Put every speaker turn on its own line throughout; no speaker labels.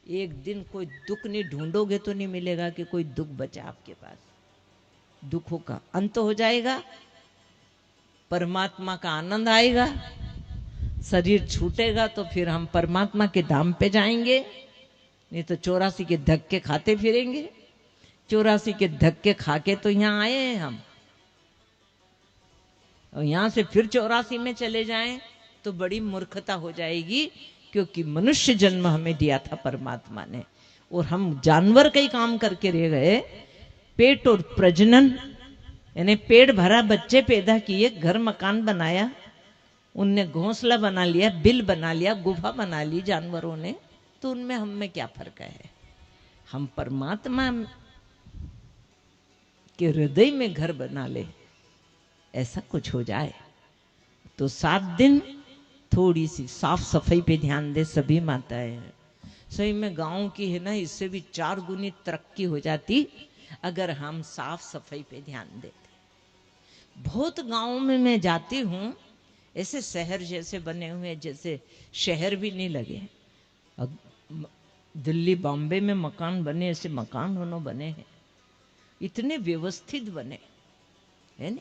एक दिन कोई दुख नहीं ढूंढोगे तो नहीं मिलेगा कि कोई दुख बचा आपके पास। दुखों का अंत हो जाएगा, परमात्मा का आनंद आएगा, शरीर छूटेगा तो फिर हम परमात्मा के धाम पे जाएंगे, नहीं तो 84 के धक्के खाते फिरेंगे। 84 के धक्के खा के तो यहाँ आए हैं हम, और यहाँ से फिर 84 में चले जाएं तो बड़ी मूर्खता हो जाएगी, क्योंकि मनुष्य जन्म हमें दिया था परमात्मा ने, और हम जानवर का ही काम करके रह गए। पेट और प्रजनन, यानी पेट भरा, बच्चे पैदा किए, घर मकान बनाया, उनने घोंसला बना लिया, बिल बना लिया, गुफा बना ली जानवरों ने, तो उनमें हम में क्या फर्क है। हम परमात्मा के हृदय में घर बना ले, ऐसा कुछ हो जाए तो 7 दिन थोड़ी सी साफ सफाई पे ध्यान दे सभी माताएं। सही में गांव की है ना, इससे भी 4 गुनी तरक्की हो जाती अगर हम साफ सफाई पे ध्यान देते। बहुत गांव में मैं जाती हूँ, ऐसे शहर जैसे बने हुए, जैसे शहर भी नहीं लगे। अब दिल्ली बॉम्बे में मकान बने, ऐसे मकान दोनों बने हैं, इतने व्यवस्थित बने है ना।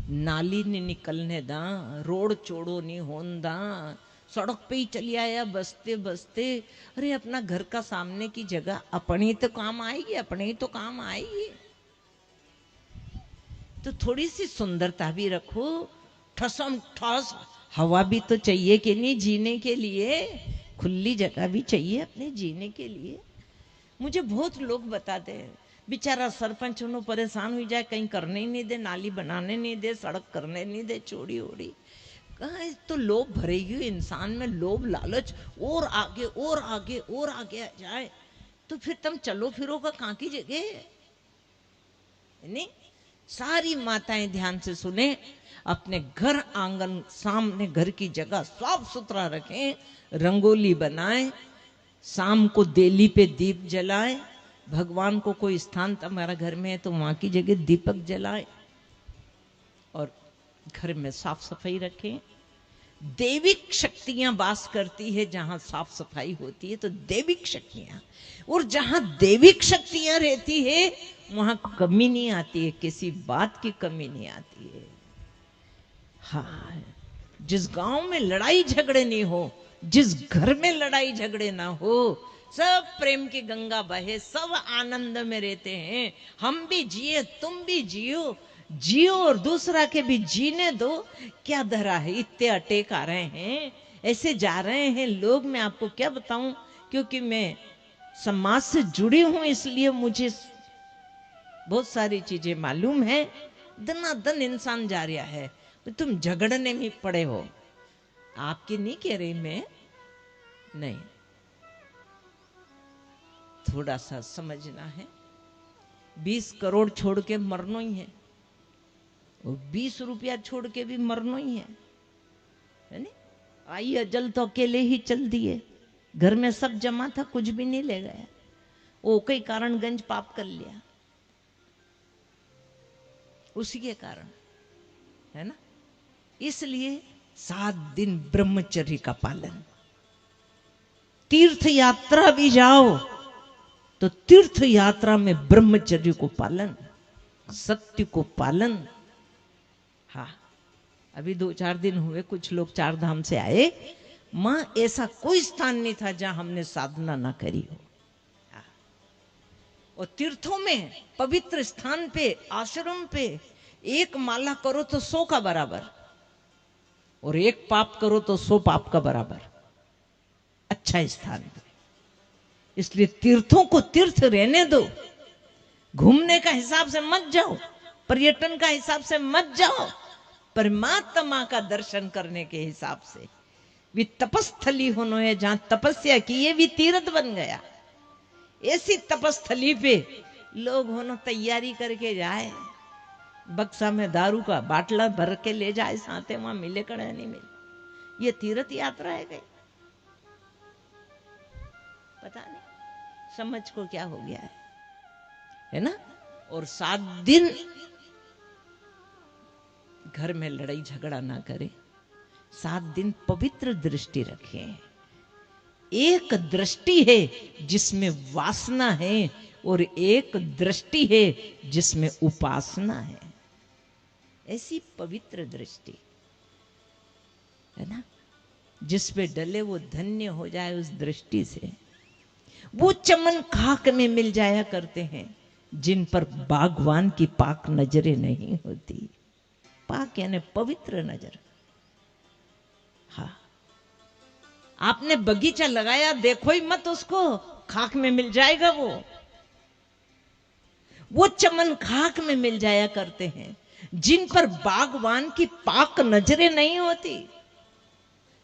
नाली नहीं निकलने दा, रोड चौड़ो नहीं होन दा, सड़क पे ही चली आया बसते बसते। अरे अपना घर का सामने की जगह अपने ही तो काम आएगी, अपने ही तो काम आएगी, तो थोड़ी सी सुंदरता भी रखो। ठसम ठस हवा भी तो चाहिए कि नहीं जीने के लिए, खुली जगह भी चाहिए अपने जीने के लिए। मुझे बहुत लोग बताते हैं, बेचारा सरपंच उन्हों परेशान हुई जाए, कहीं करने ही नहीं दे, नाली बनाने नहीं दे, सड़क करने नहीं दे, चौड़ी ओड़ी। कहाँ तो लोभ भरेगी इंसान में, लोभ लालच, और आगे और आगे और आगे आ जाए, तो फिर तुम चलो फिरोगा कहाँ की जगह नहीं। सारी माताएं ध्यान से सुने, अपने घर आंगन सामने घर की जगह साफ सुथरा रखें, रंगोली बनाएं, शाम को देली पे दीप जलाएं, भगवान को कोई स्थान तुम्हारा घर में है तो वहां की जगह दीपक जलाएं, और घर में साफ सफाई रखें। देविक शक्तियां वास करती है जहां साफ सफाई होती है, तो देविक शक्तियां, और जहां देविक शक्तियां रहती है वहां कमी नहीं आती है, किसी बात की कमी नहीं आती है। हाँ, जिस गांव में लड़ाई झगड़े नहीं हो, जिस घर में लड़ाई झगड़े ना हो, सब प्रेम की गंगा बहे, सब आनंद में रहते हैं, हम भी जिए तुम भी जियो, जियो और दूसरा के भी जीने दो। क्या धरा है, इतने अटेक आ रहे हैं, ऐसे जा रहे हैं लोग, मैं आपको क्या बताऊं, क्योंकि मैं समाज से जुड़ी हूं इसलिए मुझे बहुत सारी चीजें मालूम है। दनादन इंसान जा रहा है, तुम झगड़ने में पड़े हो। आपकी नहीं कह रही मैं, नहीं, थोड़ा सा समझना है। 20 करोड़ छोड़ के मरना ही है, और 20 रुपया छोड़ के भी मरना ही है नहीं। आई अजल तो अकेले ही चल दिए, घर में सब जमा था, कुछ भी नहीं ले गया, वो कई कारण गंज पाप कर लिया उसी के कारण, है ना। इसलिए 7 दिन ब्रह्मचर्य का पालन। तीर्थ यात्रा भी जाओ तो तीर्थ यात्रा में ब्रह्मचर्य को पालन, सत्य को पालन। हाँ, अभी 2-4 दिन हुए, कुछ लोग 4 धाम से आए, मां ऐसा कोई स्थान नहीं था जहां हमने साधना ना करी हो। और तीर्थों में पवित्र स्थान पे, आश्रम पे, एक माला करो तो 100 का बराबर, और एक पाप करो तो 100 पाप का बराबर। अच्छा स्थान पे, इसलिए तीर्थों को तीर्थ रहने दो, घूमने का हिसाब से मत जाओ, पर्यटन का हिसाब से मत जाओ, परमात्मा का दर्शन करने के हिसाब से। भी तपस्थली होनो है, जहां तपस्या की, ये भी तीर्थ बन गया। ऐसी तपस्थली पे लोग होनो तैयारी करके जाए, बक्सा में दारू का बाटला भर के ले जाए, साथे वहां मिले कड़े नहीं मिले, ये तीर्थ यात्रा है गई, पता नहीं समझ को क्या हो गया है ना। और 7 दिन घर में लड़ाई झगड़ा ना करें, 7 दिन पवित्र दृष्टि रखें, एक दृष्टि है जिसमें वासना है और एक दृष्टि है जिसमें उपासना है। ऐसी पवित्र दृष्टि है ना, जिस पे डले वो धन्य हो जाए उस दृष्टि से। वो चमन खाक में मिल जाया करते हैं जिन पर बागवान की पाक नजरें नहीं होती। पाक यानी पवित्र नजर। हाँ, आपने बगीचा लगाया, देखो ही मत उसको, खाक में मिल जाएगा वो चमन खाक में मिल जाया करते हैं जिन पर बागवान की पाक नजरें नहीं होती।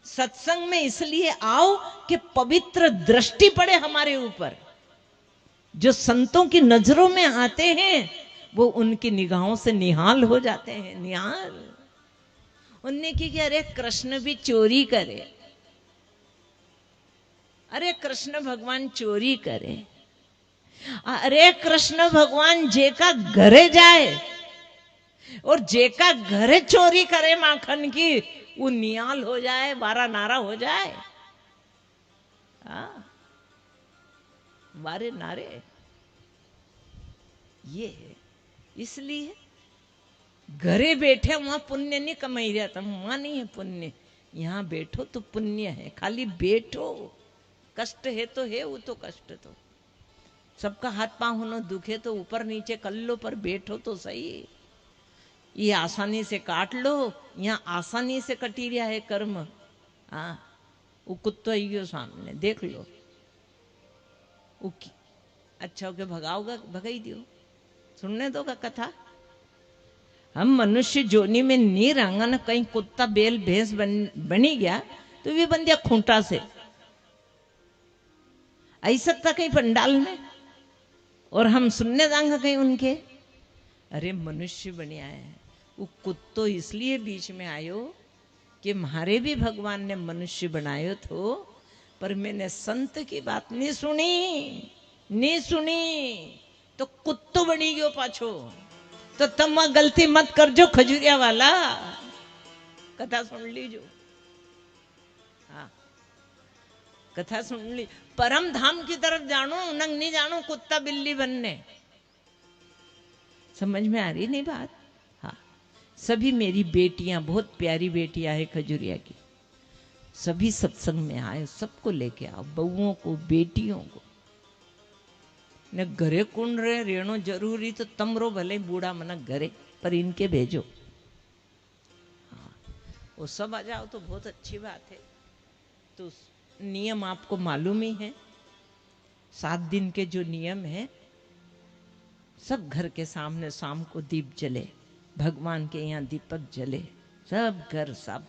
सत्संग में इसलिए आओ कि पवित्र दृष्टि पड़े हमारे ऊपर। जो संतों की नजरों में आते हैं वो उनकी निगाहों से निहाल हो जाते हैं। निहाल उनने की कि अरे कृष्ण भी चोरी करे, अरे कृष्ण भगवान चोरी करे, अरे कृष्ण भगवान जेका घरे जाए और जेका घरे चोरी करे माखन की, वो निहाल हो जाए, बारा नारा हो जाए। बारे नारे ये है। इसलिए घरे बैठे वहां पुण्य नहीं कमाई रहा था, वहां नहीं है पुण्य। यहाँ बैठो तो पुण्य है, खाली बैठो। कष्ट है तो है, वो तो कष्ट तो सबका हाथ पांव होना दुखे तो ऊपर नीचे कर लो, पर बैठो तो सही। ये आसानी से काट लो, यहाँ आसानी से कटी रहा है कर्म। हाँ, वो कुत्तो आई गयो सामने, देख लो। अच्छा हो के भगाओगा, भगाई दियो, सुनने दो का कथा। हम मनुष्य जोनी में नहीं रंगा ना, कहीं कुत्ता बेल भैंस बनी गया तो भी बन गया खूंटा से। ऐसा था कहीं पंडाल में, और हम सुनने जाएंगे कहीं उनके। अरे मनुष्य बने आए हैं, वो कुत्तो इसलिए बीच में आयो कि म्हारे भी भगवान ने मनुष्य बनायो थो, पर मैंने संत की बात नहीं सुनी तो कुत्तो बनी गयो पाछो। तो तुम गलती मत करजो खजूरिया वाला, कथा सुन लीजो। हाँ, कथा सुन ली। परम धाम की तरफ जानो, नंग नहीं जानो कुत्ता बिल्ली बनने। समझ में आ रही नहीं बात? हाँ, सभी मेरी बेटियां, बहुत प्यारी बेटियां है खजूरिया की, सभी सत्संग में आए, सबको लेके आओ, बहुओं को, बेटियों को। ने घरे कौन रहे रेणो जरूरी तो तमरो भले बूढ़ा मना घरे, पर इनके भेजो। हाँ, वो सब आ जाओ तो बहुत अच्छी बात है। तो नियम आपको मालूम ही है, 7 दिन के जो नियम है, सब घर के सामने शाम को दीप जले, भगवान के यहाँ दीपक जले, सब घर, सब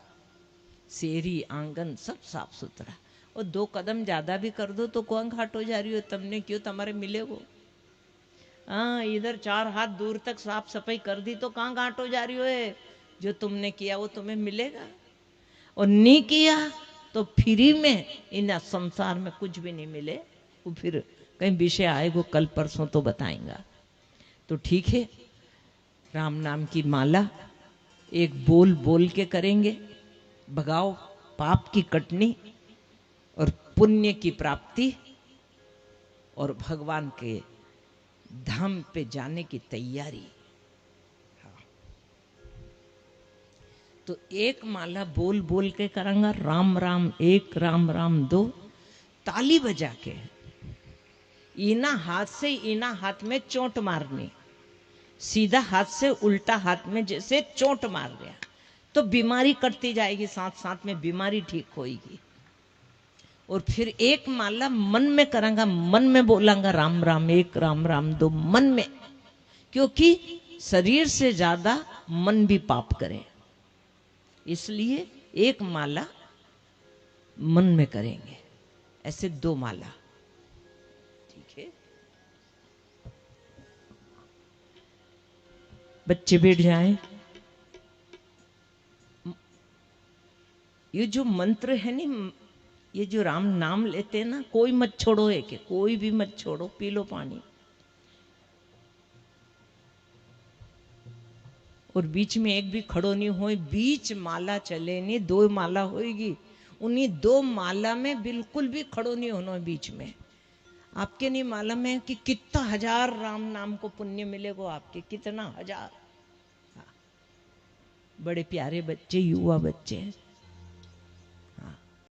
शेरी आंगन सब साफ सुथरा। और 2 कदम ज्यादा भी कर दो तो कौन घाट हो जा रही हो, तुमने क्यों, तुम्हारे मिले वो। हाँ, इधर 4 हाथ दूर तक साफ सफाई कर दी तो कहाँ घाट हो जा रही हो है। जो तुमने किया वो तुम्हें मिलेगा, और नहीं किया तो फ्री में इन संसार में कुछ भी नहीं मिले। वो फिर कहीं विषय आएगा कल परसों तो बताएंगा। तो ठीक है, राम नाम की माला एक बोल बोल के करेंगे, भगाओ पाप की कटनी और पुण्य की प्राप्ति और भगवान के धाम पे जाने की तैयारी। हाँ। तो एक माला बोल बोल के करेंगे, राम राम 1, राम राम 2, ताली बजा के ईना हाथ से ईना हाथ में चोट मारनी, सीधा हाथ से उल्टा हाथ में जैसे चोट मार दिया तो बीमारी कटती जाएगी, साथ साथ में बीमारी ठीक होगी। और फिर एक माला मन में करांगा, मन में बोलांगा राम राम 1, राम राम 2, मन में, क्योंकि शरीर से ज्यादा मन भी पाप करे, इसलिए एक माला मन में करेंगे, ऐसे 2 माला। ठीक है, बच्चे बैठ जाएं। ये जो मंत्र है नी, ये जो राम नाम लेते हैं ना, कोई मत छोड़ो, है कि कोई भी मत छोड़ो, पी लो पानी। और बीच में एक भी खड़ो नहीं हो, बीच माला चले नहीं, 2 माला होएगी, उन्हीं 2 माला में बिल्कुल भी खड़ो नहीं होना बीच में। आपके नहीं मालूम है कि कितना हजार राम नाम को पुण्य मिलेगा आपके, कितना हजार। बड़े प्यारे बच्चे, युवा बच्चे,